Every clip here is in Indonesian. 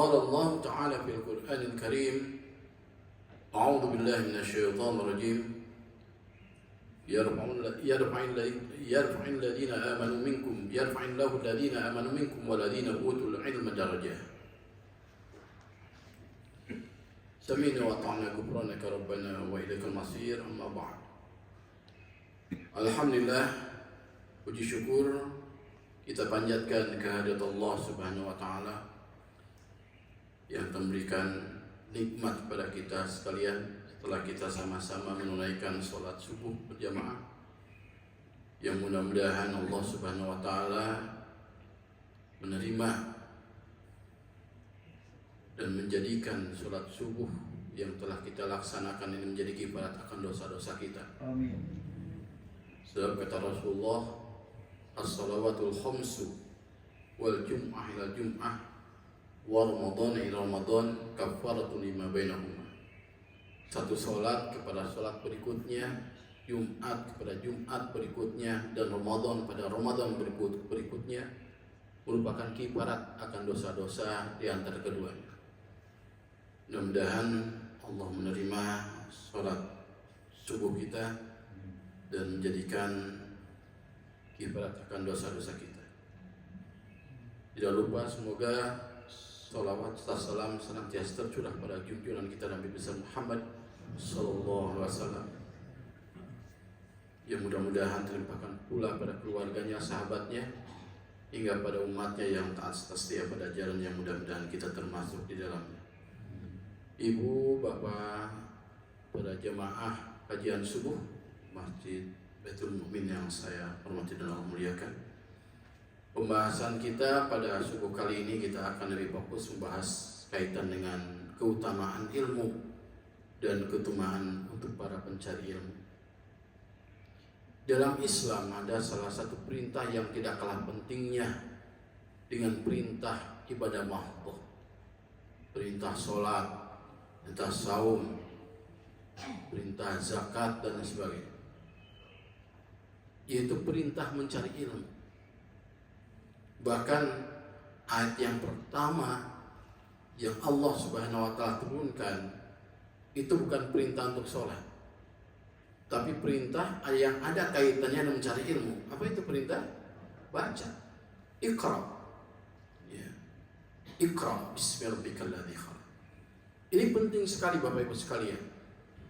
قال الله تعالى في القرآن الكريم أعوذ بالله من الشيطان الرجيم يرفع الذين آمنوا منكم يرفع الله الذين آمنوا منكم والذين أوتوا العلم درجات سمعنا وأطعنا غفرانك ربنا وإليك المصير أما بعد. Alhamdulillah, puji syukur kita panjatkan kehadirat Allah Subhanahu wa taala yang memberikan nikmat kepada kita sekalian setelah kita sama-sama menunaikan salat subuh berjamaah, yang mudah-mudahan Allah Subhanahu wa taala menerima dan menjadikan salat subuh yang telah kita laksanakan ini menjadi kifarat akan dosa-dosa kita. Amin. Sebab kata Rasulullah, as-salawatul khamsu wal jum'ah ila jum'ah wa ramadhan ila ramadhan kafaratun lima bainahuma. Satu salat kepada salat berikutnya, Jumat kepada Jumat berikutnya, dan Ramadan pada Ramadan berikutnya merupakan kifarat akan dosa-dosa di antara keduanya. Mudah-mudahan Allah menerima salat subuh kita dan menjadikan kifarat akan dosa-dosa kita. Tidak lupa semoga salawat serta salam senantiasa tercurah pada junjungan kita Nabi besar Muhammad sallallahu alaihi wasallam, yang mudah-mudahan terlimpahkan pula pada keluarganya, sahabatnya, hingga pada umatnya yang taat setia pada jalan yang mudah-mudahan kita termasuk di dalamnya. Ibu, bapak, para jamaah kajian subuh Masjid Baitul Mukmin yang saya hormati dan Allah muliakan. Pembahasan kita pada subuh kali ini kita akan lebih fokus membahas kaitan dengan keutamaan ilmu dan keutamaan untuk para pencari ilmu. Dalam Islam ada salah satu perintah yang tidak kalah pentingnya dengan perintah ibadah mahdhah. Perintah sholat, perintah saum, perintah zakat dan sebagainya, yaitu perintah mencari ilmu. Bahkan ayat yang pertama yang Allah Subhanahu wa taala turunkan itu bukan perintah untuk sholat, tapi perintah yang ada kaitannya dengan mencari ilmu. Apa itu perintah? Baca. Iqra. Ya. Iqra bismi rabbikal ladzi khalaq. Ini penting sekali Bapak Ibu sekalian.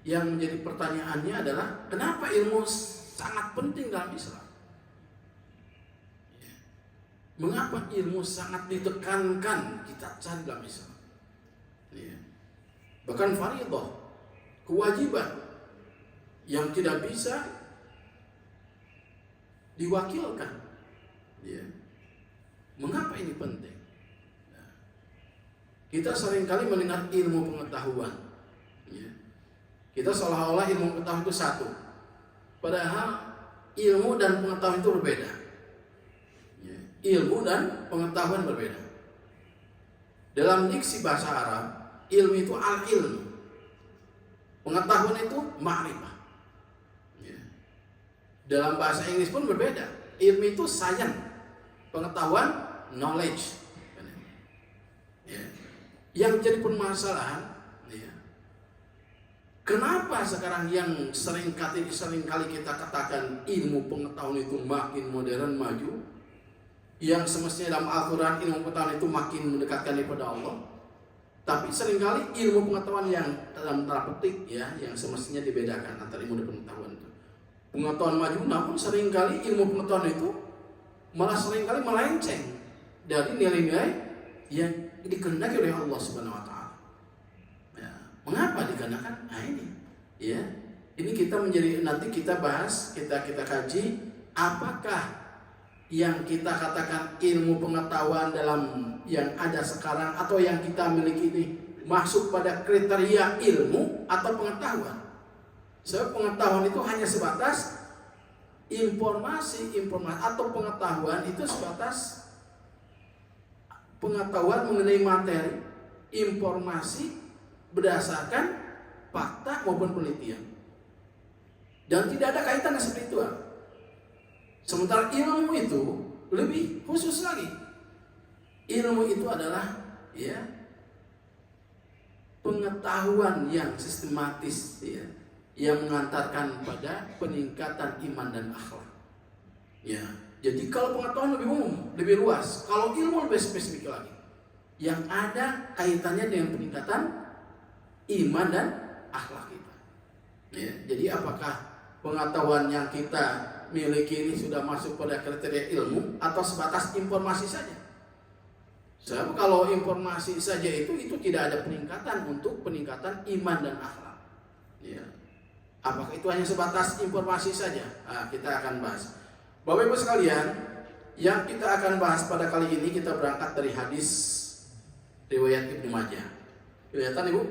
Yang menjadi pertanyaannya adalah kenapa ilmu sangat penting dalam Islam? Ya. Mengapa ilmu sangat ditekankan kita cari dalam Islam? Ya. Bahkan fardhu, kewajiban yang tidak bisa diwakilkan. Ya. Mengapa ini penting? Nah, kita seringkali mendengar ilmu pengetahuan. Ya. Kita seolah-olah ilmu pengetahuan itu satu, padahal ilmu dan pengetahuan itu berbeda. Ya. Ilmu dan pengetahuan berbeda. Dalam diksi bahasa Arab, ilmu itu al-ilmu, pengetahuan itu ma'rifah. Ya. Dalam bahasa Inggris pun berbeda. Ilmu itu science, pengetahuan knowledge. Ya. Yang jadi permasalahan, ya, kenapa sekarang yang seringkali kita katakan ilmu pengetahuan itu makin modern, maju, yang semestinya dalam Al-Quran ilmu pengetahuan itu makin mendekatkan kepada Allah, tapi seringkali ilmu pengetahuan yang dalam tanda petik, ya, yang semestinya dibedakan antara ilmu dan pengetahuan itu. Pengetahuan maju, namun seringkali ilmu pengetahuan itu malah seringkali melenceng dari nilai-nilai yang dikehendaki oleh Allah Subhanahu wa taala. Ya, mengapa dikarenakan? Nah ini, ya. Ini kita menjadi, nanti kita bahas, kita kaji apakah yang kita katakan ilmu pengetahuan dalam yang ada sekarang atau yang kita miliki ini masuk pada kriteria ilmu atau pengetahuan. Sebab pengetahuan itu hanya sebatas informasi atau pengetahuan itu sebatas pengetahuan mengenai materi, informasi berdasarkan fakta maupun penelitian, dan tidak ada kaitannya spiritual. Sementara ilmu itu lebih khusus lagi. Ilmu itu adalah, ya, pengetahuan yang sistematis ya, yang mengantarkan pada peningkatan iman dan akhlak. Ya, jadi kalau pengetahuan lebih umum, lebih luas, kalau ilmu lebih spesifik lagi, yang ada kaitannya dengan peningkatan iman dan akhlak kita. Ya, jadi apakah pengetahuan yang kita miliki ini sudah masuk pada kriteria ilmu atau sebatas informasi saja? Sebab kalau informasi saja itu tidak ada peningkatan untuk peningkatan iman dan akhlak. Ya. Apakah itu hanya sebatas informasi saja? Nah, kita akan bahas. Bapak Ibu sekalian, yang kita akan bahas pada kali ini kita berangkat dari hadis riwayat Ibnu Majah. Kelihatan Ibu?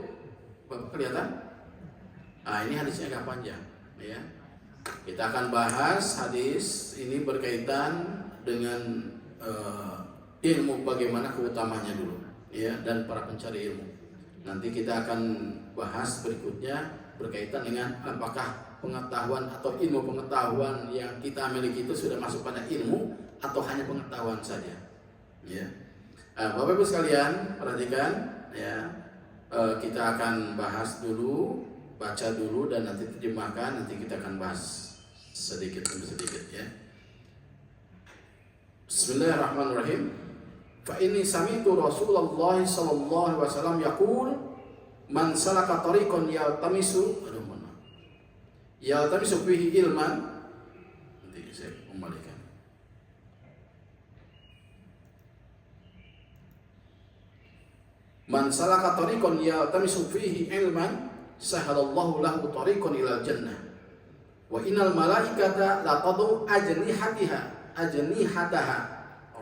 Bapak kelihatan? Nah, ini hadisnya agak panjang, ya. Kita akan bahas hadis ini berkaitan dengan ilmu, bagaimana keutamanya dulu, ya, dan para pencari ilmu. Nanti kita akan bahas berikutnya berkaitan dengan apakah pengetahuan atau ilmu pengetahuan yang kita miliki itu sudah masuk pada ilmu atau hanya pengetahuan saja, ya. Bapak Ibu sekalian perhatikan, ya, kita akan bahas dulu, baca dulu dan nanti terjemahkan, nanti kita akan bahas sedikit demi sedikit, ya. Bismillahirrahmanirrahim. Fa inni sami'tu Rasulullah sallallahu alaihi wasallam yaqul man salaka tariqan yaltamisu fihi ilman. Nanti saya kembalikan. Man salaka tariqan yaltamisu fihi ilman sahalallahu lahu tariqan ilal jannah. Wa innal malaikata la tadu ajnihataha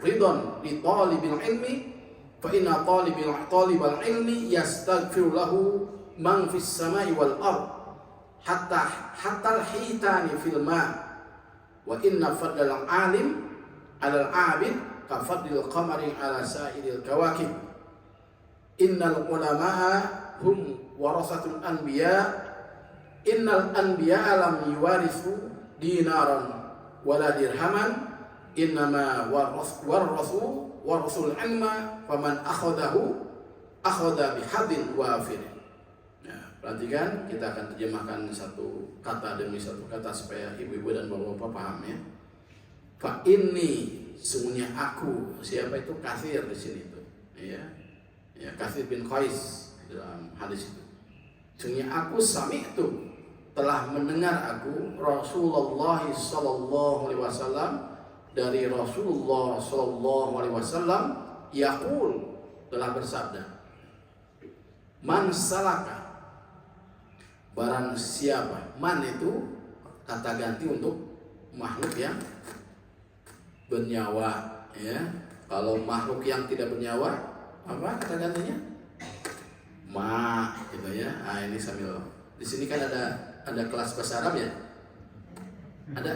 ridon li talibil ilmi fa inna talibal ilmi yastaghfiru lahu man fis samai wal ard hatta al hitani fil ma wa inna fadlal alim alal abid ka fadlil qamari ala sa'iril kawakib innal ulama'a hum warasatul anbiya innal anbiya lam yuwarithu dinaran wala dirhaman innama warasul ilma faman akhadha bihadin wafir. Nah, perhatikan, kita akan terjemahkan satu kata demi satu kata supaya ibu-ibu dan bapak-bapak paham, ya. Fa inni, sungguhnya aku, siapa itu? Katsir di sini tuh, ya. Ya, Katsir bin Qais dalam hadis itu. Sungguhnya aku sami'tu, telah mendengar aku Rasulullah sallallahu alaihi wasallam, dari Rasulullah sallallahu alaihi wasallam yaqul, telah bersabda, man salaka, barang siapa. Man itu kata ganti untuk makhluk yang bernyawa, ya. Kalau makhluk yang tidak bernyawa, apa kata gantinya? Ma, gitu ya. Ah, ini sambil di sini kan ada kelas bahasa Arab, ya? Ada?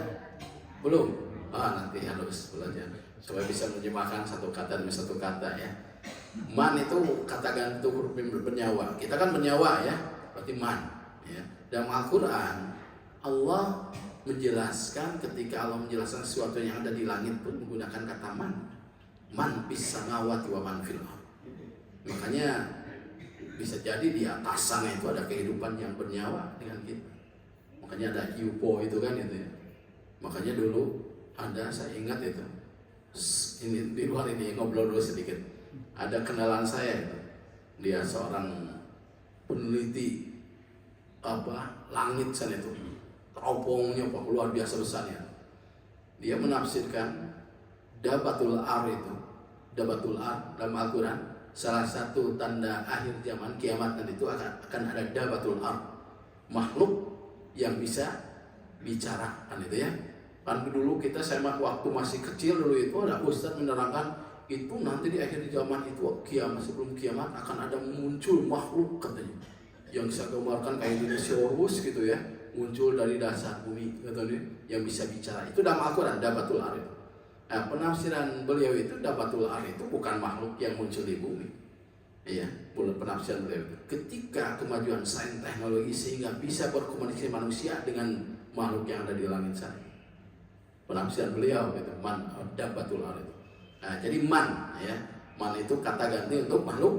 Belum? Nanti harus belajar supaya bisa menerjemahkan satu kata demi satu kata, ya. Man itu kata ganti huruf bernyawa. Kita kan bernyawa, ya, berarti man, ya. Dalam Al-Quran Allah menjelaskan, ketika Allah menjelaskan sesuatu yang ada di langit pun menggunakan kata man. Man fis samawati wa man fil ardh. Makanya bisa jadi di atas sana itu ada kehidupan yang bernyawa dengan kita. Makanya ada UFO itu kan, itu, ya. Makanya dulu ada, saya ingat itu, ini di luar ini ngobrol dulu sedikit. Ada kenalan saya itu, dia seorang peneliti langit sana itu, teropongnya luar biasa besarnya. Dia menafsirkan Dabatul Ar itu, Dabatul Ar dalam Al-Quran, salah satu tanda akhir zaman kiamat nanti itu akan ada Dabatul Ar, makhluk yang bisa bicara, kan itu, ya. Kan dulu saya waktu masih kecil dulu itu ada ustadz menerangkan itu nanti di akhir zaman itu kiamat, sebelum kiamat akan ada muncul makhluk, katanya, yang bisa gambarkan kayak dinosaurus gitu, ya, muncul dari dasar bumi, katanya, yang bisa bicara. Itu dalam Al-Quran, Dabatul Ar itu. Nah, penafsiran beliau itu Dabatul Ar itu bukan makhluk yang muncul di bumi, ya. Penafsiran beliau itu ketika kemajuan sains teknologi sehingga bisa berkomunikasi manusia dengan makhluk yang ada di langit sana. Penafsiran beliau itu man Dabatul Ar itu. Nah, jadi man, ya, man itu kata ganti untuk makhluk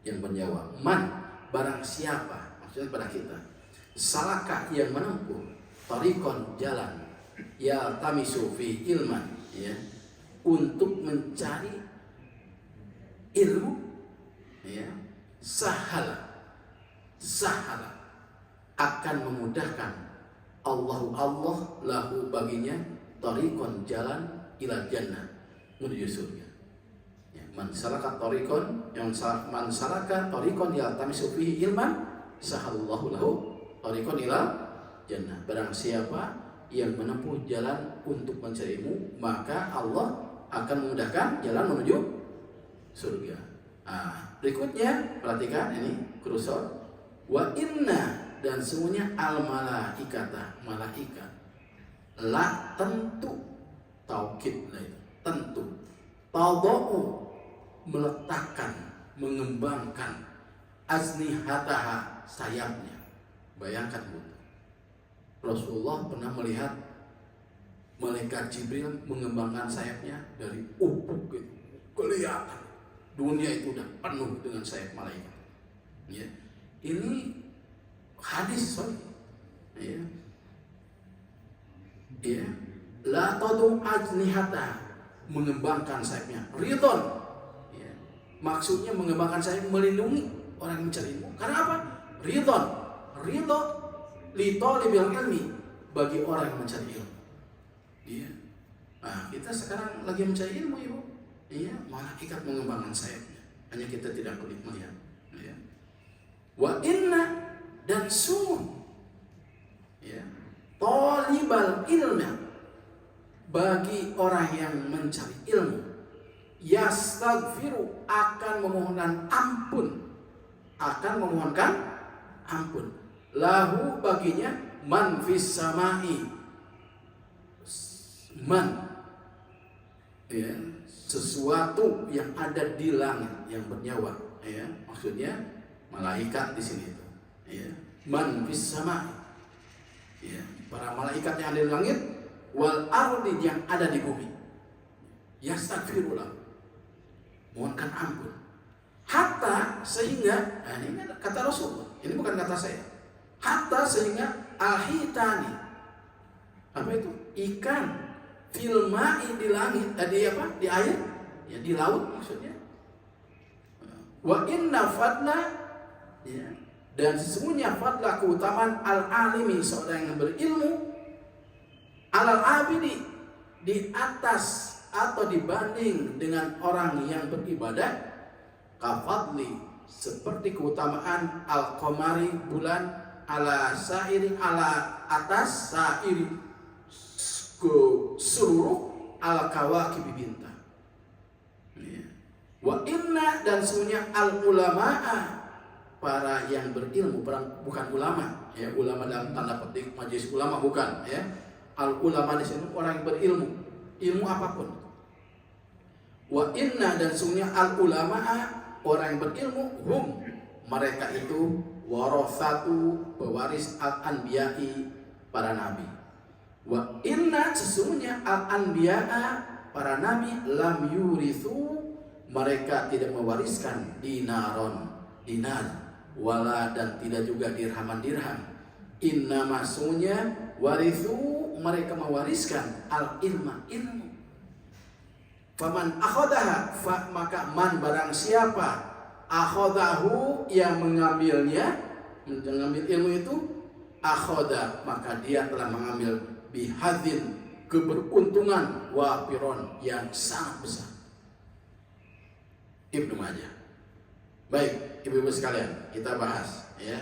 yang bernyawa. Man barang siapa, maksudnya pada kita, salaka yang menempuh tariqon jalan, yaltamisu fi ilman, ya, untuk mencari ilmu, ya, sahala akan memudahkan Allah lahu baginya tariqon jalan ila jannah, menuju surga. Ya, man salaka tariqon, man salaka tariqon yaltamisu fihi ilman sahallahu lahu tariqon ila jannah. Barang siapa yang menempuh jalan untuk mencari ilmu, maka Allah akan memudahkan jalan menuju surga. Berikutnya perhatikan ini kursor. Wa inna, dan semuanya al malaikata, malaikat, la tentu, taukid lah itu, tentu, tadau, meletakkan, mengembangkan, aznihataha, sayapnya. Bayangkan Bu, Rasulullah pernah melihat malaikat Jibril mengembangkan sayapnya dari ufuk gitu, kelihatan dunia itu udah penuh dengan sayap malaikat. Ya, ini hadis, ya, ya, la tadu ajnihata, mengembangkan sayapnya, ridon, ya, maksudnya mengembangkan sayap melindungi orang yang mencari ilmu. Karena apa? Ridon, ridho, lito libil ilmi, bagi orang yang mencari ilmu. Ya. Kita sekarang lagi mencari ilmu, Ibu. Iya, malaikat mengembangkan sayapnya, hanya kita tidak kulit melihat. Ya. Wa inna, dan sungguh, ya, talibal ilmu, bagi orang yang mencari ilmu, yastaghfiru, akan memohonkan ampun, lahu baginya, man fis samai, man, ya, sesuatu yang ada di langit yang bernyawa, ya, maksudnya malaikat di sini itu, ya, man fis samai, ya, para malaikat yang ada di langit, wal ardi, yang ada di bumi, yastaghfirullah, mohonkan ampun, hatta, sehingga, ini kata Rasul, ini bukan kata saya, hatta, sehingga ahitani, apa itu, ikan, filmai, di langit, tadi apa, di air, ya, di laut maksudnya. Wa inna fadla, ya, dan sesungguhnya fadla, keutamaan al-alimi, seorang yang berilmu, alal abidi, di atas atau dibanding dengan orang yang beribadah, kafadli, seperti keutamaan al-qamari, bulan, ala sairi, ala atas sairi, ke seluruh al-kawakib, bintang. Ya. Wa inna, dan semuanya al-ulama'a, para yang berilmu, bukan ulama, ya, ulama dalam tanda petik majelis ulama, bukan, ya. Al-ulama di sini orang yang berilmu, ilmu apapun. Wa inna, dan semuanya al-ulama'a, orang yang berilmu, hum, mereka itu warasatu, pewaris al-anbiya'i, para nabi. Wa inna, sesungguhnya al-anbiya'a, para nabi, lam yurithu, mereka tidak mewariskan dinaron, dinar, wala, dan tidak juga dirham. Inna, maksudnya warithu, mereka mewariskan al-ilma, ilmu. Faman akhodaha, maka man, barang siapa, akhodahu, yang mengambil ilmu itu, akhoda, maka dia telah mengambil bihadin, keberuntungan, wafiron, yang sangat besar. Ibnu Majah. Baik, ibu-ibu sekalian, kita bahas, ya,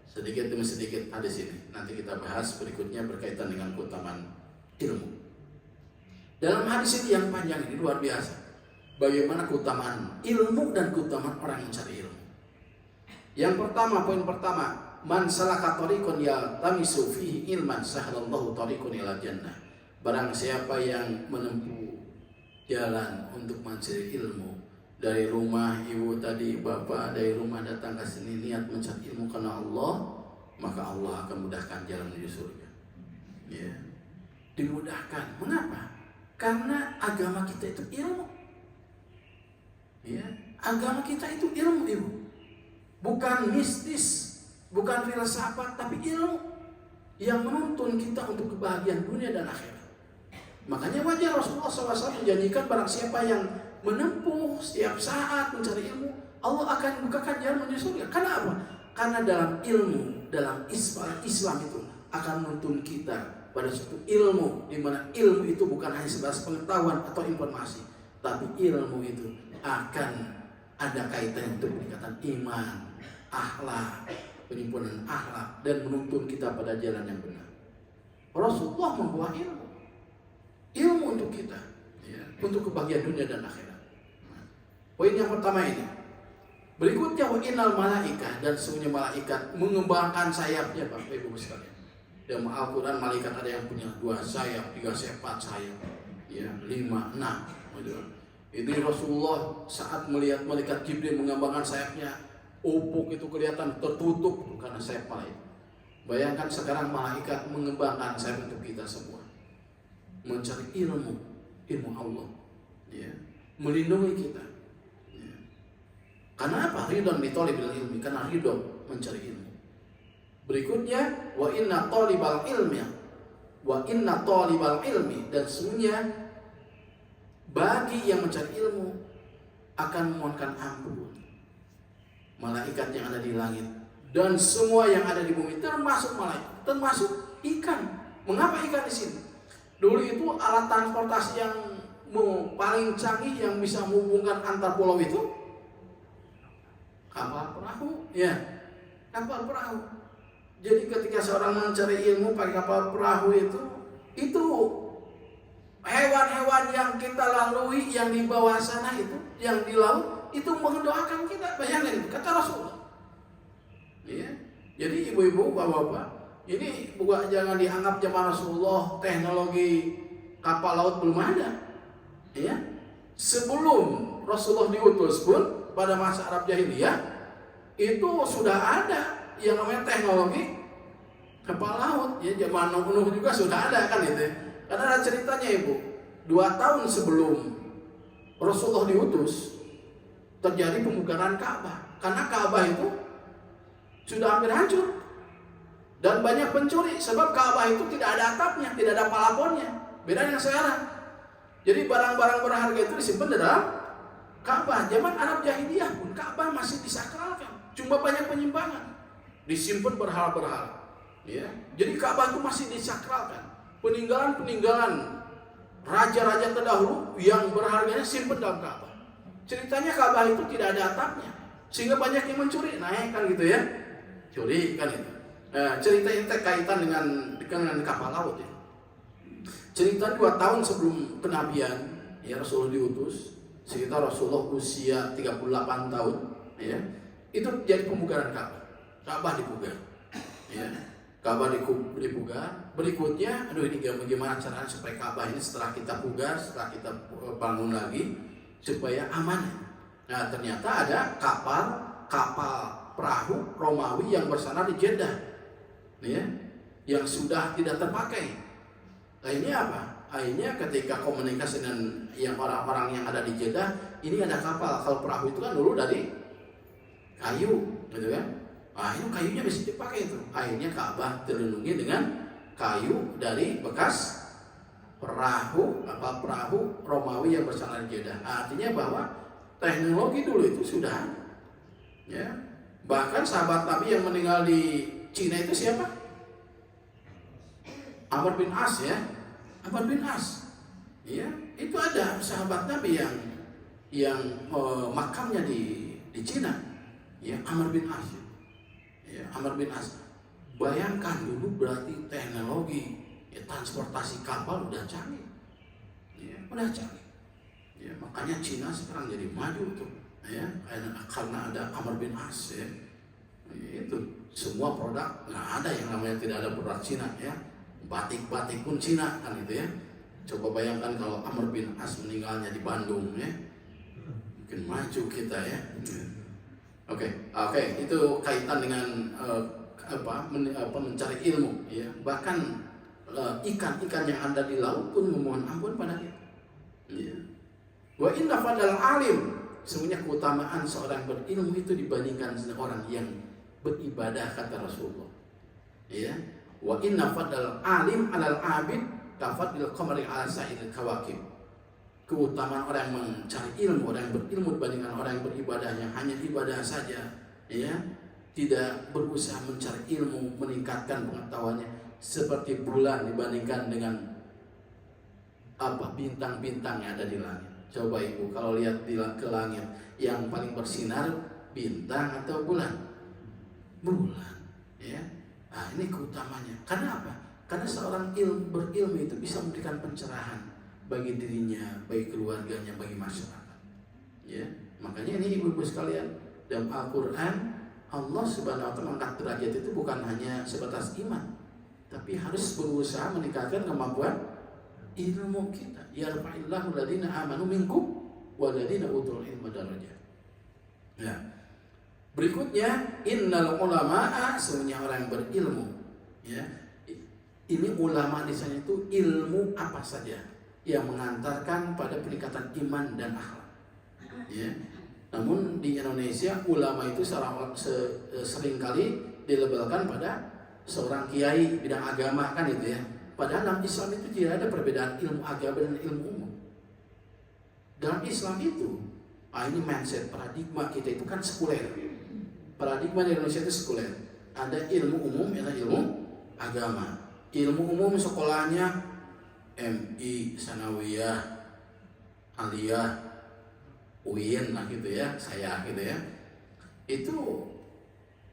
sedikit demi sedikit hadis ini. Nanti kita bahas berikutnya berkaitan dengan keutamaan ilmu. Dalam hadis ini yang panjang ini luar biasa, bagaimana keutamaan ilmu dan keutamaan orang yang mencari ilmu. Yang pertama, poin pertama, man salaka tariqan yaltamisu fihi ilman sahalallahu tariqan ila jannah. Barang siapa yang menempuh jalan untuk mencari ilmu, dari rumah ibu tadi, bapak dari rumah datang ke sini niat mencari ilmu karena Allah, maka Allah akan mudahkan jalan menuju surga. Ya, dimudahkan. Mengapa? Karena agama kita itu ilmu. Ya, agama kita itu ilmu, ibu. bukan mistis, bukan filsafat, tapi ilmu yang menuntun kita untuk kebahagiaan dunia dan akhirat. Makanya wajar Rasulullah SAW menjanjikan barang siapa yang menempuh setiap saat mencari ilmu, Allah akan bukakan jalan menuju surga. Karena apa? Karena dalam ilmu, dalam Islam itu akan menuntun kita pada suatu ilmu, di mana ilmu itu bukan hanya sebatas pengetahuan atau informasi, tapi ilmu itu akan ada kaitannya untuk peningkatan iman, akhlak, penyempurnaan akhlak, dan menuntun kita pada jalan yang benar. Rasulullah membawa ilmu untuk kita, ya, untuk kebahagiaan dunia dan akhirat. Poin yang pertama ini. Berikutnya wa innal malaikah, dan sesungguhnya malaikat mengembangkan sayapnya, Bapak Ibu sekalian. Dalam Al-Quran malaikat ada yang punya 2 sayap, 3 sayap, 4 sayap, ya, 5, 6. Ini Rasulullah saat melihat malaikat Jibril mengembangkan sayapnya, ufuk itu kelihatan tertutup karena sayap malaikat. Bayangkan sekarang malaikat mengembangkan sayap untuk kita semua, mencari ilmu Allah, ya, melindungi kita. Ya. Karena apa? Ridho bitolibil ilmi, karena ridho mencari ilmu. Berikutnya wa inna talibal ilmi, dan sesungguhnya bagi yang mencari ilmu akan memohonkan ampun malaikat yang ada di langit dan semua yang ada di bumi, termasuk malaikat, termasuk ikan. Mengapa ikan di sini? Dulu itu alat transportasi yang paling canggih yang bisa menghubungkan antar pulau itu kapal perahu, ya, kapal perahu. Jadi ketika seorang mencari ilmu pakai kapal perahu itu hewan-hewan yang kita lalui yang di bawah sana itu, yang di laut itu mendoakan kita. Bayangin, kata Rasulullah. Ya. Jadi ibu-ibu, bapak-bapak, ini bukan, jangan dianggap zaman Rasulullah teknologi kapal laut belum ada. Ya. Sebelum Rasulullah diutus pun pada masa Arab Jahiliyah itu sudah ada yang namanya teknologi kapal laut. Ya, zaman Nuh juga sudah ada kan itu. Karena ada ceritanya ibu, 2 tahun sebelum Rasulullah diutus terjadi pembukaran Ka'bah. Karena Ka'bah itu sudah hampir hancur dan banyak pencuri, sebab Ka'bah itu tidak ada atapnya, tidak ada palafonnya. Beda dengan sekarang. Jadi barang-barang berharga itu disimpan di dalam Ka'bah. Zaman Arab Jahiliyah pun Ka'bah masih disakralkan, cuma banyak penyimpangan, disimpan berhala-berhala. Ya, jadi Ka'bah itu masih disakralkan. Peninggalan-peninggalan raja-raja terdahulu yang berharganya simpan dalam Ka'bah. Ceritanya Ka'bah itu tidak ada atapnya, sehingga banyak yang mencuri, naik kan gitu ya, curi kan itu. Cerita ini kaitan dengan kapal laut ya. Cerita 2 tahun sebelum kenabian, ya, Rasulullah diutus, sekitar Rasulullah usia 38 tahun, ya, itu jadi pembukaan Ka'bah. Ka'bah dibuka, ya. Ka'bah dibuka. Berikutnya, ini bagaimana caranya supaya Ka'bah ini setelah kita pugar, setelah kita bangun lagi, supaya aman. Nah, ternyata ada kapal perahu Romawi yang bersandar di Jeddah, ya, yang sudah tidak terpakai. Akhirnya apa? Akhirnya ketika komunikasi dengan yang orang-orang yang ada di Jeddah, ini ada kapal. Kalau perahu itu kan dulu dari kayu, gitu kan? Nah, itu kayunya bisa dipakai itu. Akhirnya Ka'bah terlindungi dengan kayu dari bekas perahu Romawi yang bersandar di Jeddah. Artinya bahwa teknologi dulu itu sudah ada. Ya. Bahkan sahabat Nabi yang meninggal di Cina itu siapa? Amr bin As, ya. Amr bin As. Ya, itu ada sahabat Nabi yang makamnya di Cina. Ya, Amr bin As. Ya, Amr bin As. Bayangkan dulu berarti teknologi, ya, transportasi kapal udah canggih. Ya, udah canggih. Ya, makanya Cina sekarang jadi maju tuh, ya, karena ada Amr bin As, ya. Ya, itu semua produk nggak ada yang namanya tidak ada produk Cina, ya. Batik pun Cina kan itu, ya. Coba bayangkan kalau Amr bin As meninggalnya di Bandung, ya, mungkin maju kita, ya. Oke, itu kaitan dengan mencari ilmu, ya. Bahkan ikan-ikan yang ada di laut pun memohon ampun pada kita. Ya. Wa inna fadal alim, Semuanya keutamaan seorang berilmu itu dibandingkan orang yang beribadah, kata Rasulullah. Ya, wa inna fadal alim alal abid kafadil qamari ala sa'il kawakib. Keutamaan orang yang mencari ilmu, orang yang berilmu dibandingkan orang yang beribadah yang hanya ibadah saja, ya, tidak berusaha mencari ilmu, meningkatkan pengetahuannya, seperti bulan dibandingkan dengan bintang-bintang yang ada di langit. Coba ibu kalau lihat ke langit, yang paling bersinar bintang atau bulan? Bulan, ya. Nah, ini keutamanya. Karena apa? Karena seorang berilmu itu bisa memberikan pencerahan bagi dirinya, bagi keluarganya, bagi masyarakat. Ya, makanya ini ibu-ibu sekalian, dalam Al-Quran Allah Subhanahu Wa Taala mengangkat derajat itu bukan hanya sebatas iman, tapi harus berusaha meningkatkan kemampuan ilmu kita. Yarfa'illahu alladziina aamanu minkum walladziina utul ilma darajat. Ya. Berikutnya, innal ulama'a, semuanya orang yang berilmu. Ya. Ini ulama di sana itu ilmu apa saja yang mengantarkan pada peningkatan iman dan akhlak. Ya. Namun di Indonesia ulama itu seringkali dilabelkan pada seorang kiai bidang agama, kan itu ya. Padahal dalam Islam itu tidak ada perbedaan ilmu agama dan ilmu umum. Dalam Islam itu, ini mindset, paradigma kita itu kan sekuler. Paradigma di Indonesia itu sekuler. Ada ilmu umum, ada ilmu agama. Ilmu umum sekolahnya MI, Sanawiyah, Aliyah, UIN lah gitu ya, saya gitu ya. Itu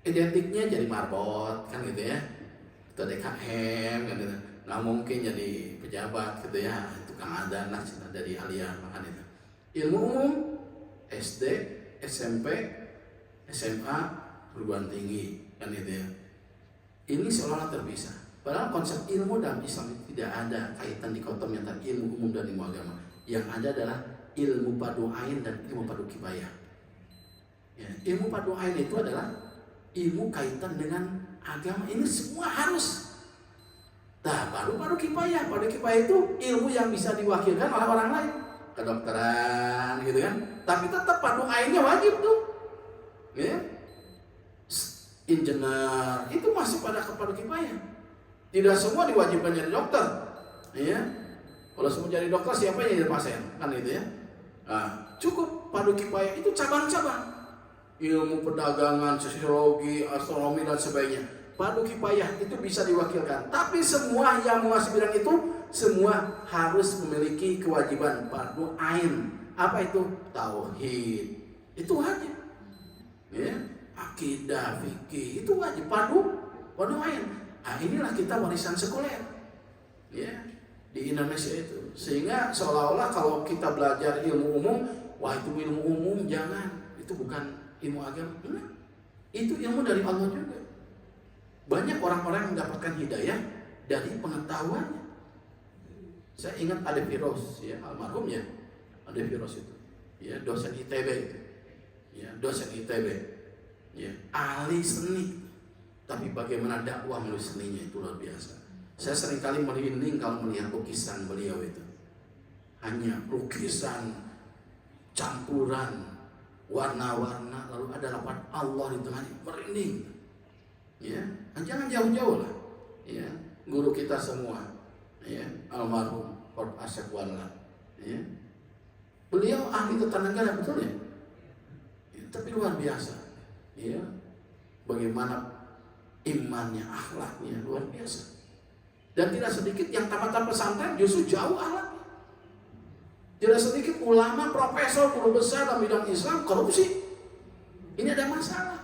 identiknya jadi marbot kan gitu ya. Itu DKM kan gitu. Nggak mungkin jadi pejabat gitu ya, tukang adzan lah dari Aliyah, makan itu. Ilmu umum SD, SMP, SMA, perguruan tinggi kan itu ya. Ini seolah-olah terpisah. Padahal konsep ilmu dalam Islam itu tidak ada kaitan dikotomi antara ilmu umum dan ilmu agama. Yang ada adalah ilmu padu ain dan ilmu padu kifayah. Ya, ilmu padu ain itu adalah ilmu kaitan dengan agama. Ini semua harus. Nah, baru padu kifayah. Padu kifayah itu ilmu yang bisa diwakilkan oleh orang lain, kedokteran gitu kan. Tapi tetap padu ainnya wajib tuh. Ya. Engineer itu masih pada padu kifayah. Tidak semua diwajibkan jadi dokter, ya. Kalau semua jadi dokter, siapa yang jadi pasien? Kan itu ya. Nah, cukup padu kifayah itu cabang-cabang. Ilmu perdagangan, sosiologi, astronomi dan sebagainya. Padu kifayah itu bisa diwakilkan. Tapi semua yang menguasai bidang itu semua harus memiliki kewajiban padu ain. Apa itu? Tauhid. Itu wajib. Ya. Akidah, fikih itu wajib padu ain. Nah, inilah kita warisan sekuler, ya, di Indonesia itu. Sehingga seolah-olah kalau kita belajar ilmu umum, wah itu ilmu umum, jangan, itu bukan ilmu agama. Nah, itu ilmu dari Allah juga. Banyak orang-orang yang mendapatkan hidayah dari pengetahuannya. Saya ingat Ade Firoz, ya, almarhum ya, Ade Firoz itu, ya, dosen ITB itu, ya, dosen ITB, ya, ahli seni. Tapi bagaimana dakwah melalui seninya itu luar biasa. Saya seringkali merinding kalau melihat lukisan beliau itu. Hanya lukisan campuran warna-warna, lalu ada lafaz Allah di tengahnya, merinding. Ya, jangan jauh-jauh lah. Ya, guru kita semua, ya, almarhum Prof. Asep Walla. Ya. Beliau ahli tata negara, betul ya? Ya, tapi luar biasa. Ya, bagaimana imannya, akhlaknya luar biasa. Dan tidak sedikit yang tamat pesantren justru jauh akhlaknya. Tidak sedikit ulama, profesor, guru besar dalam bidang Islam korupsi. Ini ada masalah.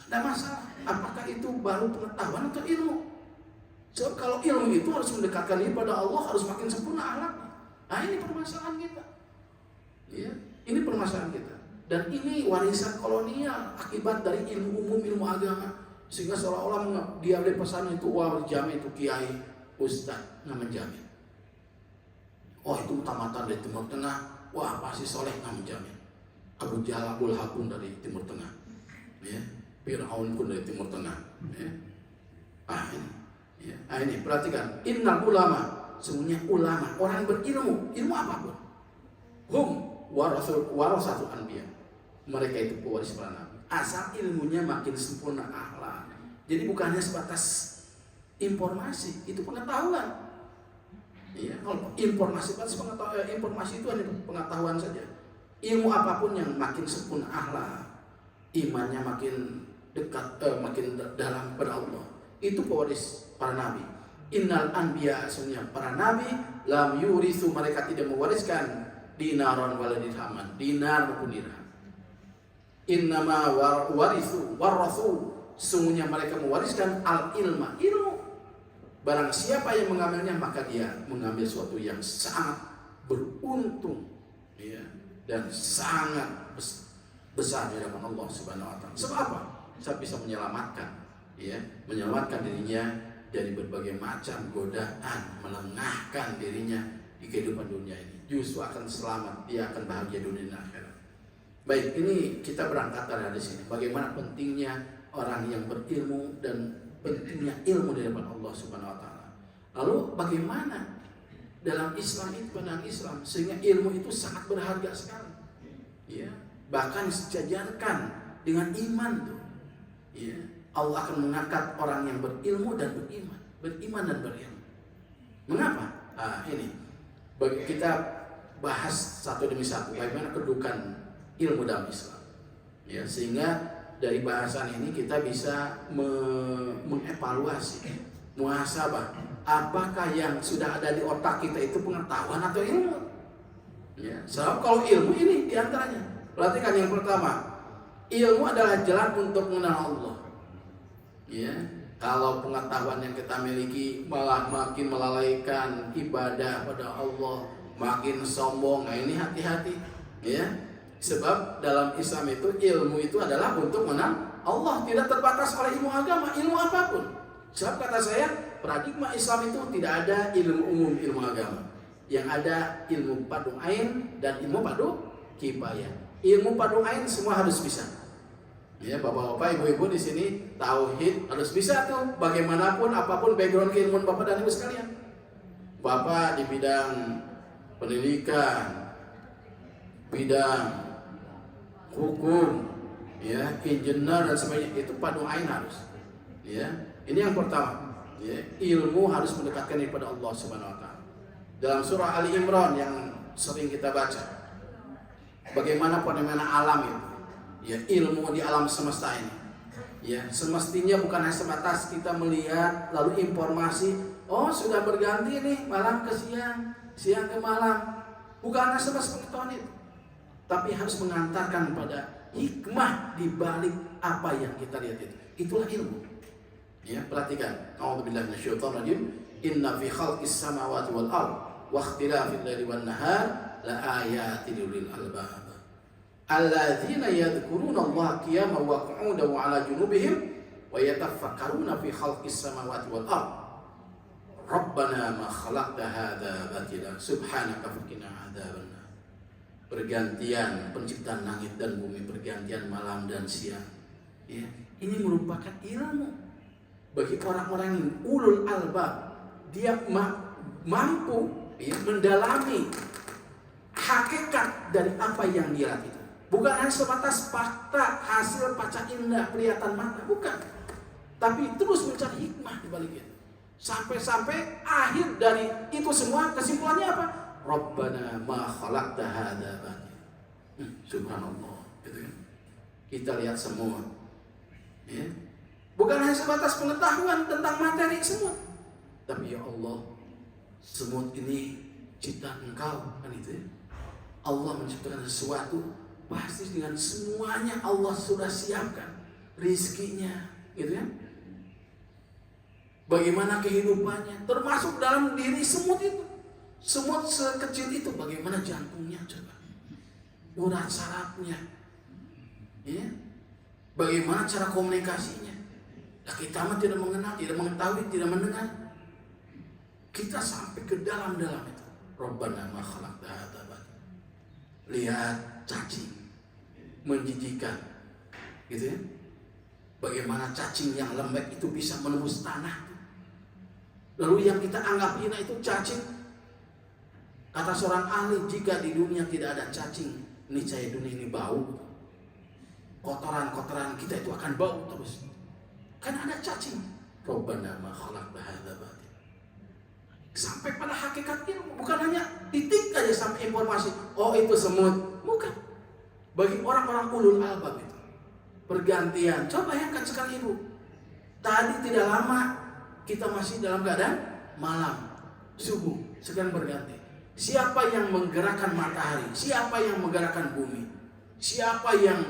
Ada masalah. Apakah itu baru pengetahuan atau ilmu? Sebab kalau ilmu itu harus mendekatkan diri pada Allah, harus makin sempurna akhlaknya. Nah, ini permasalahan kita. Ya, ini permasalahan kita. Dan ini warisan kolonial akibat dari ilmu umum, ilmu agama. Sehingga seolah-olah dia beri pesan itu, wah berjamin itu kiai, ustaz, nggak menjamin. Oh itu tamatan dari Timur Tengah, wah pasti soleh, nggak menjamin. Abu Jahal, Abu Lahab pun dari Timur Tengah, ya. Fir'aun pun dari Timur Tengah, ya. Ini, ya. Ini perhatikan, innal ulama, semuanya ulama, orang yang berilmu, ilmu apapun. warasatul anbiya. Mereka itu pewaris para nabi. Asal ilmunya makin sempurna akhlak. Jadi bukannya sebatas informasi, itu pengetahuan. Iya, kalau informasi itu hanya pengetahuan saja. Ilmu apapun yang makin sempurna akhlak, imannya makin dekat, makin dalam kepada Allah, itu pewaris para nabi. Innal anbiya, aslinya para nabi, lam yurithu, mereka tidak mewariskan dinaron wala dirhaman, dinar maupun dirham. Innama warathu, sungguhnya mereka mewariskan al ilma, ilmu. Barang siapa yang mengambilnya, maka dia mengambil sesuatu yang sangat beruntung, ya, dan sangat besar di hadapan Allah Subhanahu wa taala. Sebab apa? Saya bisa menyelamatkan, ya, menyelamatkan dirinya dari berbagai macam godaan, melengahkan dirinya di kehidupan dunia ini. Justru akan selamat, dia akan bahagia dunia dan akhirat. Baik, ini kita berangkat dari sini. Bagaimana pentingnya orang yang berilmu dan pentingnya ilmu di hadapan Allah Subhanahu wa taala. Lalu bagaimana dalam Islam itu, pandangan Islam, sehingga ilmu itu sangat berharga sekali. Ya, bahkan disejajarkan dengan iman tuh. Ya, Allah akan mengangkat orang yang berilmu dan beriman dan berilmu. Mengapa? Ini bagi kita bahas satu demi satu bagaimana kedudukan ilmu dalam Islam. Ya, sehingga dari bahasan ini kita bisa mengevaluasi, muhasabah, apakah yang sudah ada di otak kita itu pengetahuan atau ilmu. Ya, sebab kalau ilmu ini diantaranya. Perhatikan yang pertama, ilmu adalah jalan untuk mengenal Allah. Ya, kalau pengetahuan yang kita miliki malah makin melalaikan ibadah pada Allah, makin sombong, nah ini hati-hati. Ya. Sebab dalam Islam itu ilmu itu adalah untuk mengenal Allah, tidak terbatas oleh ilmu agama, ilmu apapun. Sebab kata saya, paradigma Islam itu tidak ada ilmu umum, ilmu agama. Yang ada ilmu padu ain dan ilmu padu kifayah. Ilmu padu ain semua harus bisa. Ya, bapak-bapak, ibu-ibu di sini tauhid harus bisa tuh, bagaimanapun apapun background keilmuan bapak dan ibu sekalian. Bapak di bidang pendidikan, bidang hukum, ya, engineer dan sebagainya, itu padu ain harus. Ya, ini yang pertama. Ya, ilmu harus mendekatkan kepada Allah Subhanahu wa taala. Dalam surah Ali Imran yang sering kita baca, bagaimana fenomena alam itu. Ya, ilmu di alam semesta ini. Ya, semestinya bukan hanya sebatas kita melihat lalu informasi, oh sudah berganti nih malam ke siang, siang ke malam. Bukan hanya sebatas pengetahuan itu, tapi harus mengantarkan pada hikmah di balik apa yang kita lihat itu. Itulah ilmu. Ya, perhatikan. A'udzubillahi minasyaitonir rajim. Inna fi khalqis samawati wal ardh wa ikhtilafil laili wan nahar la ayatin lil albab. Alladzina yadhkuruna Allah qiyaman wa qu'udan wa 'ala junubihim wa yatafakkaruna fi khalqis samawati wal ardh. Rabbana ma khalaqta hadza batila subhanaka faqina adzabannar. Pergantian penciptaan langit dan bumi, pergantian malam dan siang. Ya, ini merupakan ilmu bagi orang-orang yang ulul albab. Dia mampu, ya, mendalami hakikat dari apa yang dia lihat itu. Bukan hanya sebatas fakta, hasil paca indah, kelihatan mata, bukan. Tapi terus mencari hikmah di balik itu. Sampai-sampai akhir dari itu semua kesimpulannya apa? Rabbana ma khalaqta hadza batil. Subhanallah, gitu kan. Kita lihat semua. Ya. Bukan hanya sebatas pengetahuan tentang materi semut. Tapi ya Allah, semut ini ciptaan Engkau, kan itu ya. Allah menciptakan sesuatu, pasti dengan semuanya Allah sudah siapkan rizkinya, gitu ya. Bagaimana kehidupannya, termasuk dalam diri semut itu. Semut sekecil itu, bagaimana jantungnya coba, urat sarafnya, ya, bagaimana cara komunikasinya. Nah, kita mah tidak mengenal, tidak mengetahui, tidak mendengar. Kita sampai ke dalam-dalam itu. Rabbana ma khalaqta hadza batil. Lihat cacing, menjijikan, gitu ya. Bagaimana cacing yang lembek itu bisa menembus tanah. Lalu yang kita anggap hina itu cacing Kata seorang ahli, jika di dunia tidak ada cacing, niscaya dunia ini bau. Kotoran-kotoran kita itu akan bau terus. Kan ada cacing. Rabbana ma khalaqta hadza batil. Sampai pada hakikat ilmu, bukan hanya titik aja sampai informasi, oh itu semut. Bukan. Bagi orang-orang ulul albab itu pergantian. Coba bayangkan sekali ibu. Tadi tidak lama kita masih dalam keadaan malam, subuh, sekarang berganti. Siapa yang menggerakkan matahari? Siapa yang menggerakkan bumi? Siapa yang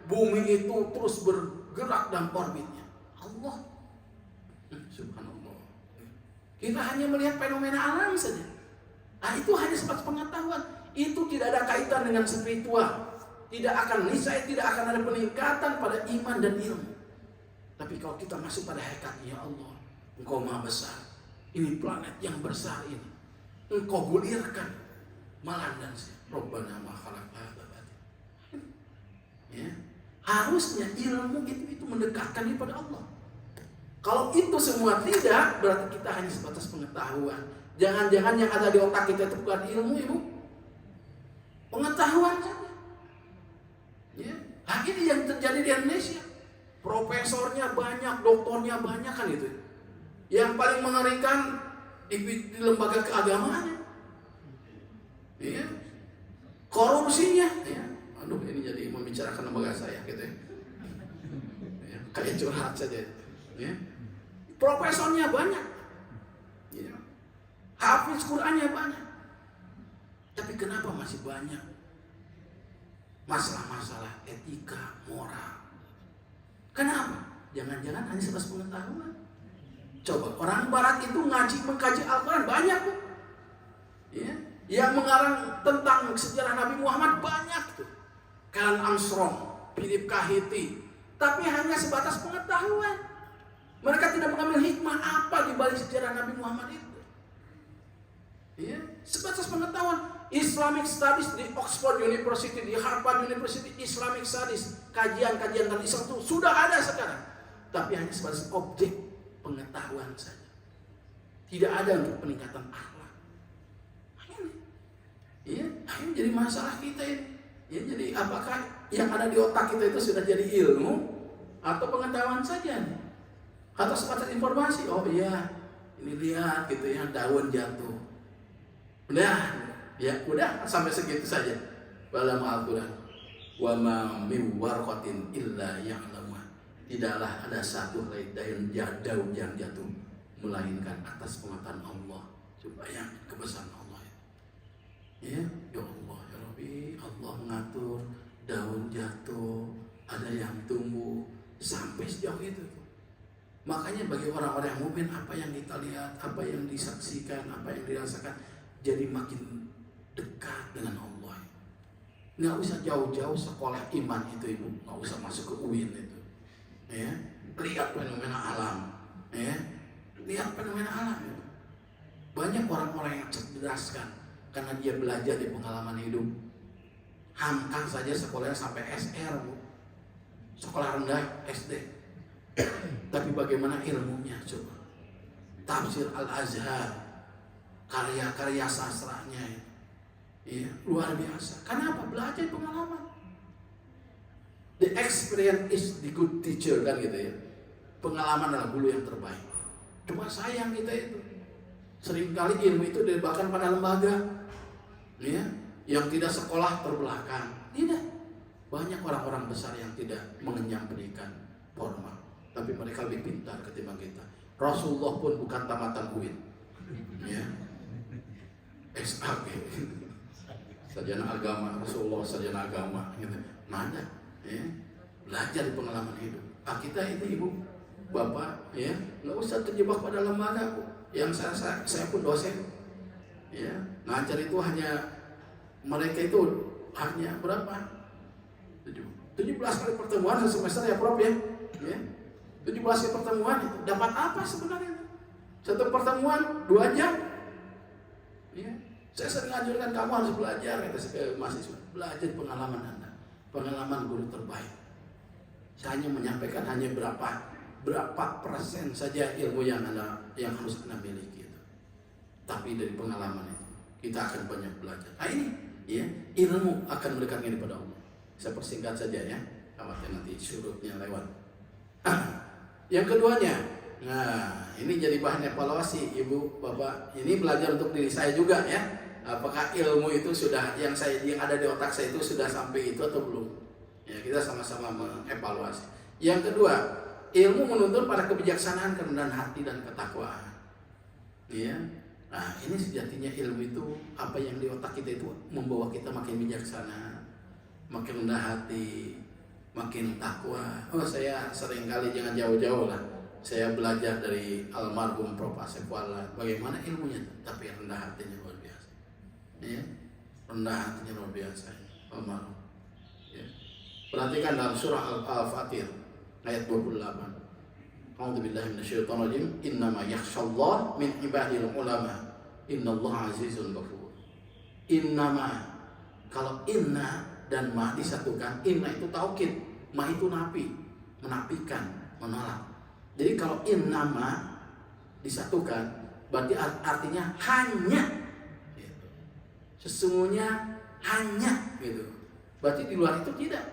bumi itu terus bergerak dalam orbitnya? Allah. Subhanallah. Kita hanya melihat fenomena alam saja. Nah, itu hanya sebatas pengetahuan. Itu tidak ada kaitan dengan spiritual. Tidak akan niscaya tidak akan ada peningkatan pada iman dan ilmu. Tapi kalau kita masuk pada hakikat, ya Allah, Engkau Maha Besar. Ini planet yang besar ini. Engkau gulirkan malam dan siang. Rabbana ma khalaqta hadza batil. Ya. Harusnya ilmu itu mendekatkan kepada Allah. Kalau itu semua tidak, berarti kita hanya sebatas pengetahuan. Jangan-jangan yang ada di otak kita itu bukan ilmu, ibu. Pengetahuan saja. Ya. Nah, ini yang terjadi di Indonesia. Profesornya banyak, doktornya banyak kan itu. Yang paling mengerikan di lembaga keagamaan. Ya. Korupsinya. Ya. Aduh, ini jadi membicarakan lembaga saya gitu ya. Ya, kayak curhat saja. Ya. Profesornya banyak. Ya. Hafiz Qur'annya banyak. Tapi kenapa masih banyak masalah-masalah etika, moral? Kenapa? Jangan-jangan hanya sebatas pengetahuan. Coba orang Barat itu mengkaji Al-Quran banyak tuh. Ya. Yang mengarang tentang sejarah Nabi Muhammad banyak tuh. Karen Armstrong, Philip K. Hitti. Tapi hanya sebatas pengetahuan. Mereka tidak mengambil hikmah apa di balik sejarah Nabi Muhammad itu. Ya. Sebatas pengetahuan. Islamic Studies di Oxford University, di Harvard University, Islamic Studies, kajian-kajian tentang Islam itu sudah ada sekarang. Tapi hanya sebatas objek pengetahuan saja. Tidak ada untuk peningkatan akhlak. Ini jadi masalah kita ini. Ya, jadi apakah yang ada di otak kita itu sudah jadi ilmu atau pengetahuan saja? Atau sebatas informasi? Oh iya, ini lihat gitu ya, daun jatuh. Udah sampai segitu saja. Dalam Al-Quran, wa ma min warqatin illa ya'lamuha. Tidaklah ada satu helai daun yang jatuh melainkan atas pengetahuan Allah. Supaya kebesaran Allah. Ya Allah, ya Rabbi, Allah mengatur daun jatuh, ada yang tumbuh sampai sejauh itu. Makanya bagi orang-orang yang mukmin, apa yang kita lihat, apa yang disaksikan, apa yang dirasakan, jadi makin dekat dengan Allah. Nggak usah jauh-jauh sekolah iman itu, ibu. Nggak usah masuk ke UIN itu. Ya, lihat fenomena alam. Ya, lihat fenomena alam. Ya. Banyak orang-orang yang cerdas kan, karena dia belajar di pengalaman hidup. Hamkan saja sekolahnya sampai SR, bu. Sekolah rendah SD. Tapi bagaimana ilmunya coba? Tafsir Al-Azhar, karya-karya sastranya itu. Iya, luar biasa. Kenapa? Belajar pengalaman. The experience is the good teacher, kan gitu ya. Pengalaman adalah guru yang terbaik. Cuma sayang kita itu. Seringkali ilmu itu diberikan pada lembaga, ya, yang tidak sekolah terbelakang. Tidak. Banyak orang-orang besar yang tidak mengenyam pendidikan formal, tapi mereka lebih pintar ketimbang kita. Rasulullah pun bukan tamatan UIN. Ya. SAG. Sarjana agama, Rasulullah sarjana agama gitu. Mana? Ya. Belajar di pengalaman hidup. Kita itu ibu, bapak, ya, nggak usah terjebak pada lembaga, Bu. Yang saya pun dosen. Ya, ngajar itu hanya mereka itu hanya berapa? 17 kali pertemuan semester ya, Prof ya. Ya. 17 kali pertemuan itu dapat apa sebenarnya? Satu pertemuan 2 jam. Ya. Saya sering anjurkan kamu harus belajar, kata saya ke mahasiswa, belajar pengalaman Anda, pengalaman guru terbaik. Saya hanya menyampaikan hanya berapa persen saja ilmu yang harus Anda miliki itu. Tapi dari pengalaman itu kita akan banyak belajar. Nah ini ya, ilmu akan mendekatkan kepada Allah. Saya persingkat saja ya, khawatir nanti syurutnya lewat. Yang keduanya, nah ini jadi bahan evaluasi ibu bapak. Ini belajar untuk diri saya juga ya. Apakah ilmu itu sudah yang ada di otak saya itu sudah sampai itu atau belum? Ya, kita sama-sama mengevaluasi. Yang kedua, ilmu menuntun pada kebijaksanaan, kerendahan hati dan ketakwaan. Ya. Nah, ini sejatinya ilmu itu apa yang di otak kita itu membawa kita makin bijaksana, makin rendah hati, makin takwa. Saya sering kali jangan jauh-jauh lah. Saya belajar dari almarhum Prof. Asep Walla bagaimana ilmunya, tapi rendah hatinya luar biasa. Ya, rendah hatinya luar biasa. Almarhum. Ya. Perhatikan dalam surah Al-Fatir ayat 28. A'udzubillahi minasyaitonir rajim. Innama yakhshallah min ibadil ulama. Innallaha azizun ghafur. Innama, kalau inna dan ma disatukan, inna itu taukid, ma itu nafi, menafikan, menolak. Jadi kalau innama disatukan, berarti artinya hanya, gitu. Sesungguhnya hanya, gitu. Berarti di luar itu tidak.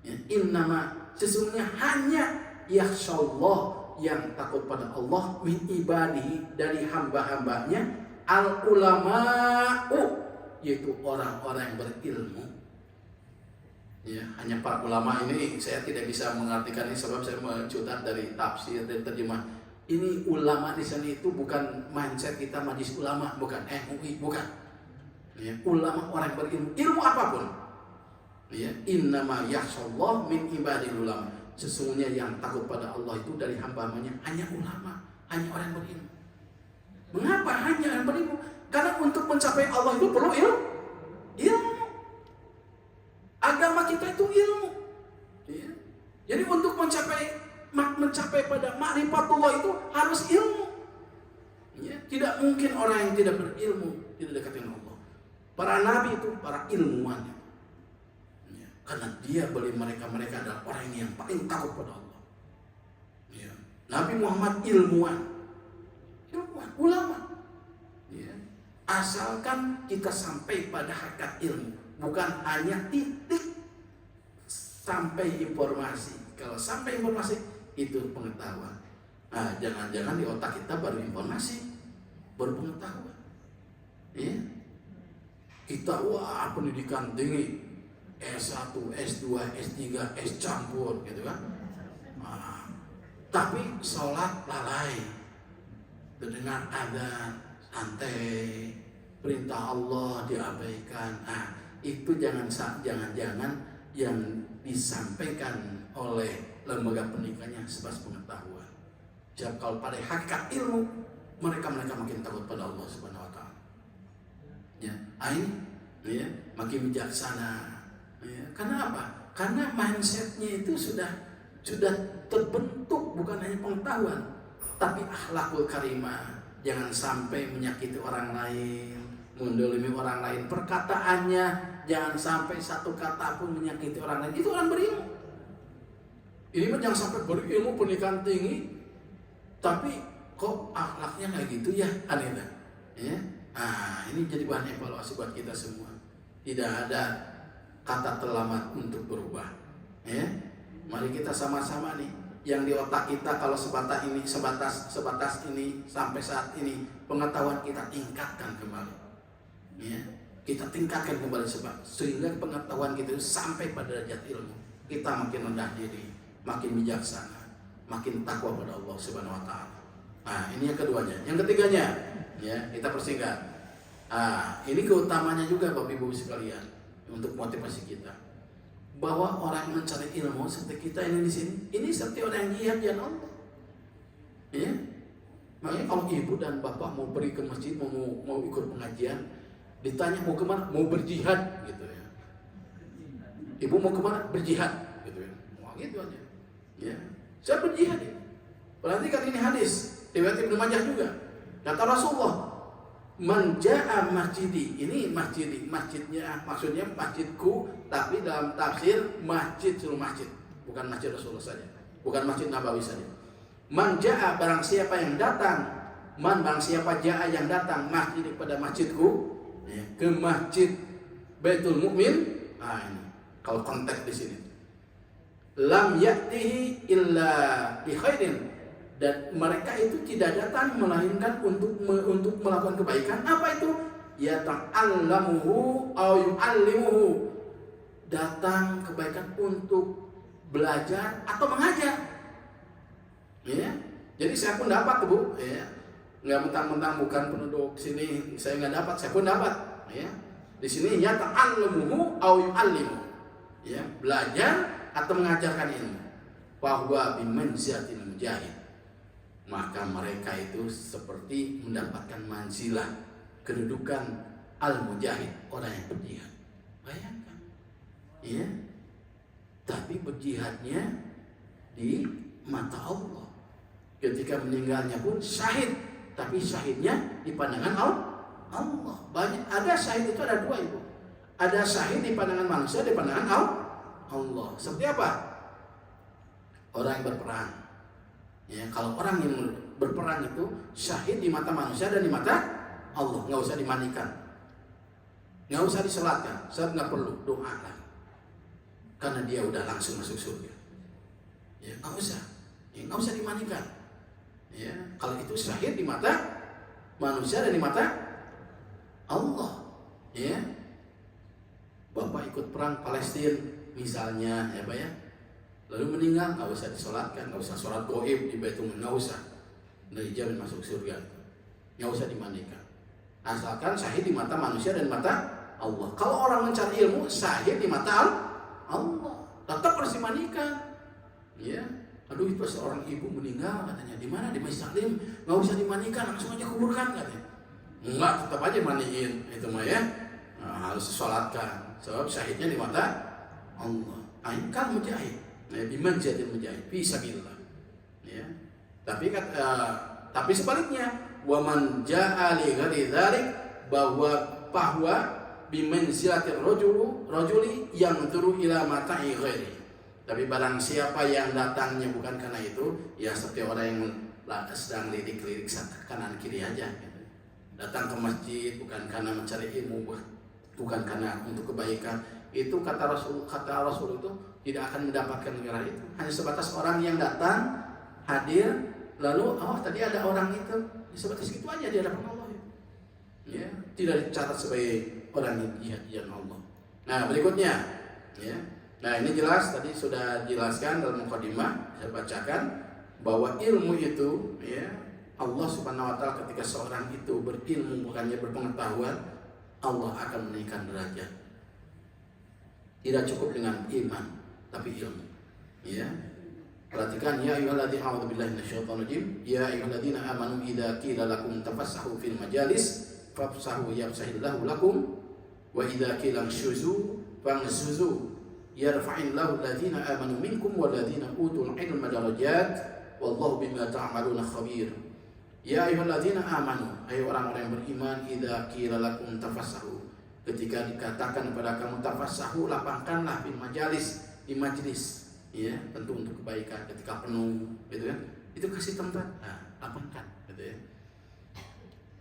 Ya, innama, sesungguhnya hanya yakhshallah, yang takut pada Allah, min ibadihi, dari hamba-hambanya, al ulama'u, yaitu orang-orang yang berilmu. Ya, hanya para ulama ini saya tidak bisa mengartikan ini sebab saya mencutat dari tafsir dan terjemah. Ini ulama di sini itu bukan mindset kita majlis ulama, bukan MUI, bukan. Ya, ulama orang yang berilmu, ilmu apapun. Ya, innama yakhshallah min ibadil ulama. Sesungguhnya yang takut pada Allah itu dari hamba-hambanya hanya ulama, hanya orang yang berilmu. Mengapa hanya orang berilmu? Karena untuk mencapai Allah itu perlu ilmu. Agama kita itu ilmu. Ya. Jadi untuk mencapai pada ma'rifatullah itu harus ilmu. Ya. Tidak mungkin orang yang tidak berilmu tidak dekat dengan Allah. Para nabi itu para ilmuwan. Ya. Karena mereka adalah orang yang paling takut pada Allah. Ya. Nabi Muhammad ilmuwan, ulama. Ya. Asalkan kita sampai pada hakikat ilmu, bukan hanya titik sampai informasi. Kalau sampai informasi itu pengetahuan. Nah, jangan-jangan di otak kita baru informasi, baru pengetahuan. Ya. Kita pendidikan tinggi, S1, S2, S3, S campur gitu kan. Nah, tapi sholat lalai, terdengar adzan santai, perintah Allah diabaikan. Nah, itu jangan-jangan yang disampaikan oleh lembaga pendidikannya sebatas pengetahuan. Jadi kalau pada hakikat ilmu, mereka makin takut pada Allah Subhanahu wa taala. Ya, ya, makin bijaksana. Ya, karena apa? Karena mindsetnya itu sudah terbentuk, bukan hanya pengetahuan, tapi akhlakul karimah. Jangan sampai menyakiti orang lain, mendolimi orang lain. Perkataannya jangan sampai satu kata pun menyakiti orang lain. Itu orang berilmu. Ini mah jangan sampai berilmu pendidikan tinggi, tapi kok akhlaknya nggak gitu ya, aneh dah. Ya. Nah, ini jadi bahan evaluasi buat kita semua. Tidak ada kata terlambat untuk berubah. Ya. Mari kita sama-sama nih, yang di otak kita kalau sebatas ini sampai saat ini pengetahuan kita tingkatkan kembali. Ya. Kita tingkatkan kembali sehingga pengetahuan kita sampai pada derajat ilmu. Kita makin rendah diri, makin bijaksana, makin takwa pada Allah Subhanahu wa taala. Nah, ini yang keduanya. Yang ketiganya, ya, kita persingkat. Ini keutamanya juga Bapak Ibu sekalian untuk motivasi kita. Bahwa orang yang mencari ilmu seperti kita ini di sini, ini seperti orang yang jihad ya Allah. Ya. Makanya kalau ibu dan bapak mau pergi ke masjid, mau ikut pengajian, ditanya mau kemana? Mau berjihad gitu ya. Ibu mau kemana? Berjihad gitu ya. Wah gitu aja. Ya. Saya berjihad ya. Perhatikan ini hadis riwayat Ibnu Majah juga. Kata Rasulullah, man ja'a masjidi. Ini masjidnya maksudnya masjidku, tapi dalam tafsir masjid seluruh masjid, bukan masjid Rasulullah saja, bukan masjid Nabawi saja. Man ja'a, barang siapa yang datang, man barang siapa ja'a yang datang masjid pada masjidku, ya, ke masjid Baitul Mukmin. Nah ini kalau konteks di sini, lam ya'tihi illa bi khairin, dan mereka itu tidak datang melainkan untuk melakukan kebaikan. Apa itu? Ya ta'allamuhu aw yu'allimuhu, datang kebaikan untuk belajar atau mengajar. Ya, jadi saya pun dapat, Bu, ya. Nggak mentang-mentang bukan penduduk sini saya nggak dapat, saya pun dapat, ya. Di sini ya ta'allamuhu aw yu'allimuhu, ya, belajar atau mengajarkan ilmu. Fahuwa bimanzilatil mujahid, maka mereka itu seperti mendapatkan manzilah, kedudukan al-mujahid, orang yang berjihad. Bayangkan, ya. Tapi berjihadnya di mata Allah. Ketika meninggalnya pun syahid, tapi syahidnya di pandangan Allah. Banyak, ada syahid itu ada dua, Ibu. Ada syahid di pandangan manusia, di pandangan Allah. Seperti apa? Orang yang berperang. Ya, kalau orang yang berperang itu syahid di mata manusia dan di mata Allah, nggak usah dimandikan, nggak usah diselatkan, saat nggak perlu doa lagi, karena dia udah langsung masuk surga. Ya, nggak usah dimandikan. Ya, kalau itu syahid di mata manusia dan di mata Allah. Ya, Bapak ikut perang Palestina misalnya, ya Pak ya, lalu meninggal, nggak usah disolatkan, nggak usah sholat goib di Baitul Mukmin, nggak usah, nggak dijamin masuk surga, nggak usah dimandikan, asalkan syahid di mata manusia dan di mata Allah. Kalau orang mencari ilmu, syahid di mata Allah, tetap harus dimandikan. Ya, aduh itu seorang ibu meninggal katanya, di mana? Di Masjid Taklim, nggak usah dimandikan, langsung aja kuburkan katanya. Enggak, tetap aja mandiin itu mah ya. Nah, harus disolatkan, sebab syahidnya di mata Allah. Ini kan mujahid, bimanzilatil mujahid fi sabilillah. Ya, tapi sebaliknya, wa man jaa li ghairi dzalik, bahwa bimanzilatil rajuli yang turu ila mata'i ghairi. Tapi barang siapa yang datangnya bukan karena itu, ya seperti orang yang sedang lirik-lirik kanan kiri aja, gitu. Datang ke masjid bukan karena mencari ilmu, bukan karena untuk kebaikan. Itu kata Rasul itu tidak akan mendapatkan negara itu. Hanya sebatas orang yang datang, hadir, lalu tadi ada orang itu, sebatas itu aja di hadapan Allah. Ya, tidak dicatat sebagai orang yang jihad di jalan Allah. Nah, berikutnya, ya. Nah, ini jelas tadi sudah dijelaskan dalam mukadimah, saya bacakan bahwa ilmu itu, ya, Allah Subhanahu wa taala ketika seorang itu berilmu, bukannya berpengetahuan, Allah akan menaikkan derajat. Tidak cukup dengan iman, tapi ilmu. Ya. Perhatikan, ya ayyuhalladzina a'udzu billahi minasyaitonir rajim, ya ayyuhalladzina amanu idza qila lakum tafassahu fil majalis fafsahu yafsahillahu lakum wa idza qila shuzu fangsuzu yarfa'illahu alladzina amanu minkum walladzina utul ilma darajat wallahu bima ta'maluna khabir. Ya ayyuhalladzina amanu, hai orang-orang yang beriman, idza qila lakum tafassahu, ketika dikatakan kepada kamu tafassahu, lapangkanlah fil majalis, di majlis, ya, tentu untuk kebaikan. Ketika penuh, gitu kan, itu kasih tempat, lapangkan, gitu ya.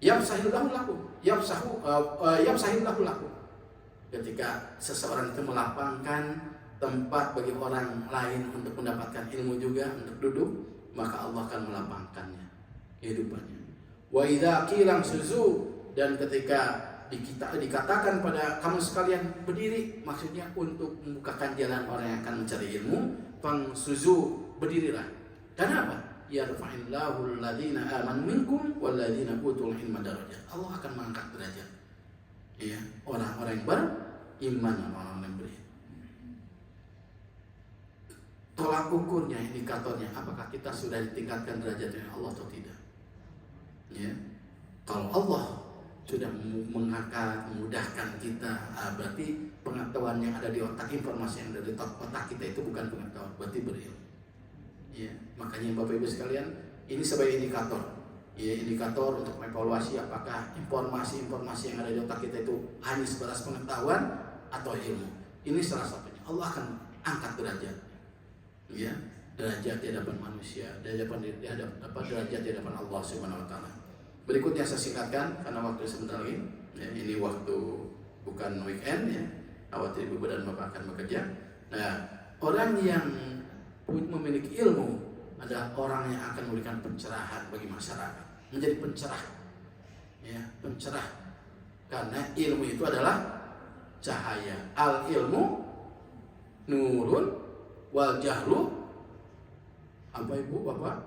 Yafsahillahu lakum, yafsahillahu lakum. Ketika seseorang itu melapangkan tempat bagi orang lain untuk mendapatkan ilmu juga, untuk duduk, maka Allah akan melapangkannya kehidupannya. Wa idza qila suzu, dan ketika dikatakan pada kamu sekalian berdiri, maksudnya untuk membukakan jalan orang yang akan mencari ilmu, fangsuzu, berdirilah. Karena apa? Yarfa'illahu alladzina amanu minkum walladzina utul ilma darajat. Allah akan mengangkat derajat, ya, orang-orang yang beriman, orang-orang yang beriman. Tolak ukurnya, indikatornya, apakah kita sudah ditingkatkan derajatnya Allah atau tidak? Ya, kalau Allah sudah mengangkat, memudahkan kita, berarti pengetahuan yang ada di otak, informasi yang ada di otak kita itu bukan pengetahuan, berarti berilmu. Ya, makanya Bapak Ibu sekalian, ini sebagai indikator, ya, indikator untuk mengevaluasi apakah informasi-informasi yang ada di otak kita itu hanya sebatas pengetahuan atau ilmu. Ini salah satunya. Allah akan angkat derajat, ya, derajat di hadapan manusia, derajat di hadapan Allah Subhanahu wa taala. Berikutnya saya singkatkan karena waktu sebentar lagi, Ya, ini waktu bukan weekend ya, khawatir ibu dan bapak akan bekerja. Nah, orang yang memiliki ilmu adalah orang yang akan memberikan pencerahan bagi masyarakat, menjadi pencerah, ya, pencerah. Karena ilmu itu adalah cahaya. Al ilmu nurun wal jahlu, apa ibu bapak?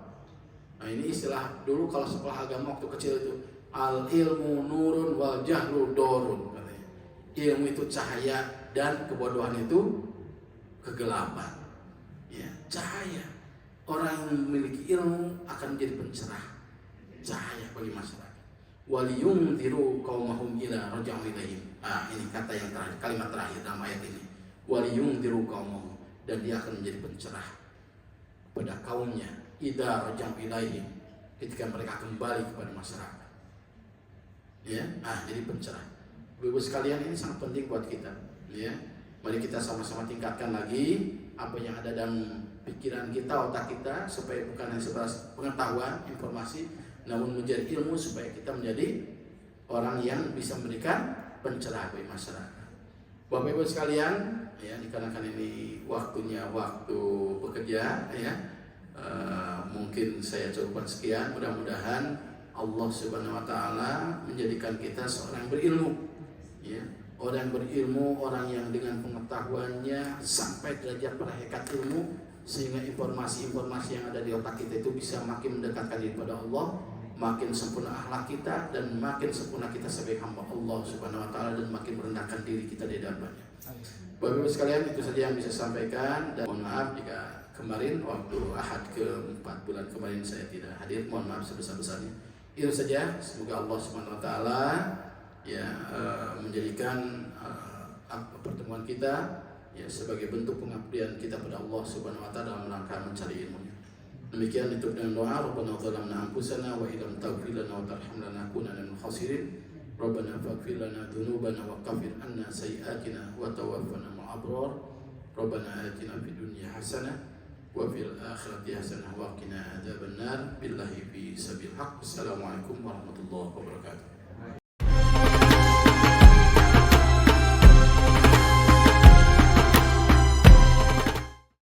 Nah ini istilah dulu kalau sekolah agama waktu kecil itu, al ilmu nurun wal jahlu dorun katanya. Ilmu itu cahaya dan kebodohan itu kegelapan. Ya, cahaya. Orang yang memiliki ilmu akan menjadi pencerah, cahaya bagi masyarakat. Waliyunziru qaumahum ila raja'u ilaihim. Ini kata yang terakhir, kalimat terakhir dalam ayat ini. Waliyunziru qaumahum, dan dia akan menjadi pencerah pada kaumnya idza raja'u ilaihim, ketika mereka kembali kepada masyarakat. Ya, jadi pencerah. Ibu sekalian, ini sangat penting buat kita, ya. Mari kita sama-sama tingkatkan lagi apa yang ada dalam pikiran kita, otak kita, supaya bukan hanya sebatas pengetahuan, informasi, namun menjadi ilmu, supaya kita menjadi orang yang bisa memberikan pencerahan bagi masyarakat. Bapak Ibu sekalian, ya, dikarenakan ini waktunya waktu bekerja, ya, mungkin saya cukupkan sekian. Mudah-mudahan Allah Subhanahu Wa Taala menjadikan kita seorang yang berilmu, ya, orang yang berilmu, orang yang dengan pengetahuannya sampai derajat hakikat ilmu, sehingga informasi-informasi yang ada di otak kita itu bisa makin mendekatkan diri kepada Allah, makin sempurna akhlak kita, dan makin sempurna kita sebagai hamba Allah Subhanahu Wa Taala, dan makin merendahkan diri kita di hadapannya. Bapak Ibu sekalian, itu saja yang bisa saya sampaikan, dan mohon maaf jika kemarin waktu Ahad ke-4 bulan kemarin saya tidak hadir, mohon maaf sebesar-besarnya. Itu saja, semoga Allah Subhanahu Wa Taala ya menjadikan pertemuan kita ya sebagai bentuk pengabdian kita pada Allah Subhanahu Wa Taala dalam rangka mencari ilmunya. Demikian ditutup dengan doa, Rabbana zalamna anfusana wa illam taghfir lana wa tarhamna lanakunanna minal khasirin. Rabbana faghfir lana dzunubana wa kaffir anna sayyi'atina wa tawaffana ma'al abrar. Rabbana atina fid dunya hasanah wa fil akhirati hasanah wa qina adzabannar. Billahi fi sabil haq. Assalamualaikum warahmatullahi wabarakatuh.